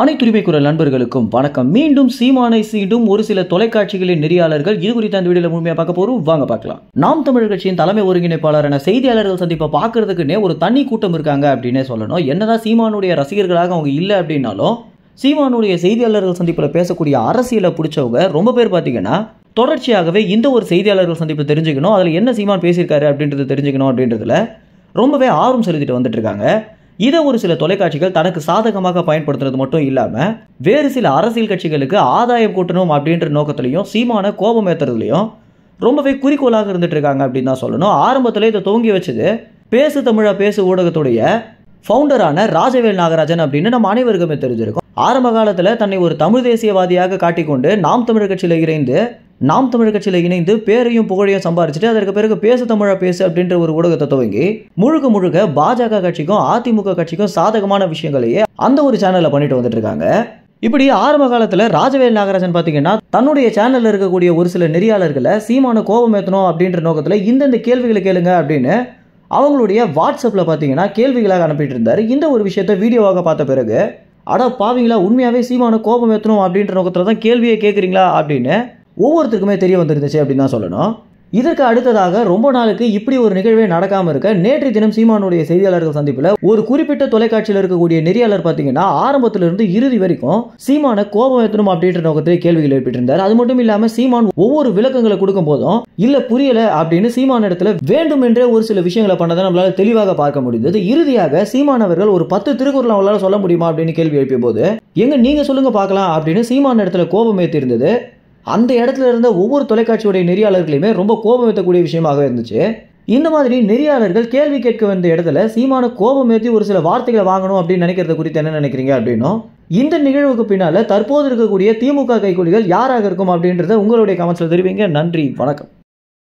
அனைத்துரிமை குரல் நண்பர்களுக்கும் வணக்கம். மீண்டும் சீமானை சீண்டும் ஒரு சில தொலைக்காட்சிகளின் நெறியாளர்கள் இது குறித்து அந்த வீடியோல முழுமையா பார்க்க போறோம். வாங்க பார்க்கலாம். நாம் தமிழர் கட்சியின் தலைமை ஒருங்கிணைப்பாளரான செய்தியாளர்கள் சந்திப்பை பார்க்கறதுக்குன்னே ஒரு தனி கூட்டம் இருக்காங்க அப்படின்னே சொல்லணும். என்னதான் சீமானுடைய ரசிகர்களாக அவங்க இல்லை அப்படின்னாலும் சீமானுடைய செய்தியாளர்கள் சந்திப்பில் பேசக்கூடிய அரசியலை பிடிச்சவங்க ரொம்ப பேர் பார்த்தீங்கன்னா தொடர்ச்சியாகவே இந்த ஒரு செய்தியாளர்கள் சந்திப்பு தெரிஞ்சுக்கணும், அதில் என்ன சீமான் பேசியிருக்காரு அப்படின்றது தெரிஞ்சுக்கணும் அப்படின்றதுல ரொம்பவே ஆர்வம் செலுத்திட்டு வந்துட்டு இருக்காங்க. இதை ஒரு சில தொலைக்காட்சிகள் தனக்கு சாதகமாக பயன்படுத்துறது மட்டும் இல்லாமல் வேறு சில அரசியல் கட்சிகளுக்கு ஆதாயம் கூட்டணும் அப்படின்ற நோக்கத்திலையும் சீமான கோபம் ஏற்றுறதுலையும் ரொம்பவே குறிக்கோளாக இருந்துட்டு இருக்காங்க அப்படின்னு தான் சொல்லணும். ஆரம்பத்தில் இதை துவங்கி வச்சது பேசு தமிழா பேசு ஊடகத்துடைய ஃபவுண்டரான ராஜவேல் நாகராஜன் அப்படின்னு நம்ம அனைவருக்குமே தெரிஞ்சிருக்கும். ஆரம்ப காலத்தில் தன்னை ஒரு தமிழ் தேசியவாதியாக காட்டிக்கொண்டு நாம் தமிழர் கட்சியில் இணைந்து பேரையும் புகழையும் சம்பாரிச்சுட்டு அதற்கு பிறகு பேசு தமிழா பேசு அப்படின்ற ஒரு ஊடகத்தை துவங்கி முழுக்க பாஜக கட்சிக்கும் அதிமுக கட்சிக்கும் சாதகமான விஷயங்களையே அந்த ஒரு சேனல்ல பண்ணிட்டு வந்துட்டு இருக்காங்க. இப்படி ஆரம்ப காலத்தில் ராஜவேல் நாகராஜன் பார்த்தீங்கன்னா தன்னுடைய சேனல்ல இருக்கக்கூடிய ஒரு சில நெறியாளர்களை சீமான கோபம் ஏற்றணும் அப்படின்ற நோக்கத்தில் இந்தந்த கேள்விகளை கேளுங்க அப்படின்னு அவங்களுடைய வாட்ஸ்அப்பில் பார்த்தீங்கன்னா கேள்விகளாக அனுப்பிட்டு இருந்தார். இந்த ஒரு விஷயத்தை வீடியோவாக பார்த்த பிறகு அட பாவீங்களா, உண்மையாகவே சீமான கோபம் ஏற்றணும் அப்படின்ற நோக்கத்தில் தான் கேள்வியை கேட்குறீங்களா அப்படின்னு ஒவ்வொருத்தருக்குமே தெரிய வந்துருந்துச்சு அப்படின்னு தான் சொல்லணும். இதற்கு அடுத்ததாக ரொம்ப நாளுக்கு இப்படி ஒரு நிகழ்வே நடக்காமல் இருக்க நேற்றைய தினம் சீமானுடைய செய்தியாளர்கள் சந்திப்பில் ஒரு குறிப்பிட்ட தொலைக்காட்சியில் இருக்கக்கூடிய நெறியாளர் பார்த்தீங்கன்னா ஆரம்பத்திலிருந்து இறுதி வரைக்கும் சீமான கோபம் ஏற்றணும் அப்படின்ற நோக்கத்திலே கேள்விகள் எழுப்பிட்டிருந்தார். அது மட்டும் இல்லாமல் சீமான் ஒவ்வொரு விளக்கங்களை கொடுக்கும் போதும் இல்ல புரியல அப்படின்னு சீமான இடத்துல வேண்டும் என்றே ஒரு சில விஷயங்களை பண்ணதை நம்மளால தெளிவாக பார்க்க முடிந்தது. இறுதியாக சீமான் அவர்கள் ஒரு 10 திருக்குறள் அவங்களால சொல்ல முடியுமா அப்படின்னு கேள்வி எழுப்பிய போது எங்க நீங்க சொல்லுங்க பார்க்கலாம் அப்படின்னு சீமான இடத்துல கோபம் ஏற்றி இருந்தது. அந்த இடத்துல இருந்த ஒவ்வொரு தொலைக்காட்சியுடைய நெறியாளர்களையுமே ரொம்ப கோபம் ஏற்றக்கூடிய விஷயமாக இருந்துச்சு. இந்த மாதிரி நெறியாளர்கள் கேள்வி கேட்க வந்த இடத்துல சீமான கோபம் ஏற்றி ஒரு சில வார்த்தைகளை வாங்கணும் அப்படின்னு நினைக்கிறத குறித்து என்ன நினைக்கிறீங்க அப்படின்னும் இந்த நிகழ்வுக்கு பின்னால தற்போது இருக்கக்கூடிய திமுக கைக்கூலிகள் யாராக இருக்கும் அப்படின்றத உங்களுடைய கமெண்ட்ஸ்ல தெரிவிங்க. நன்றி, வணக்கம்.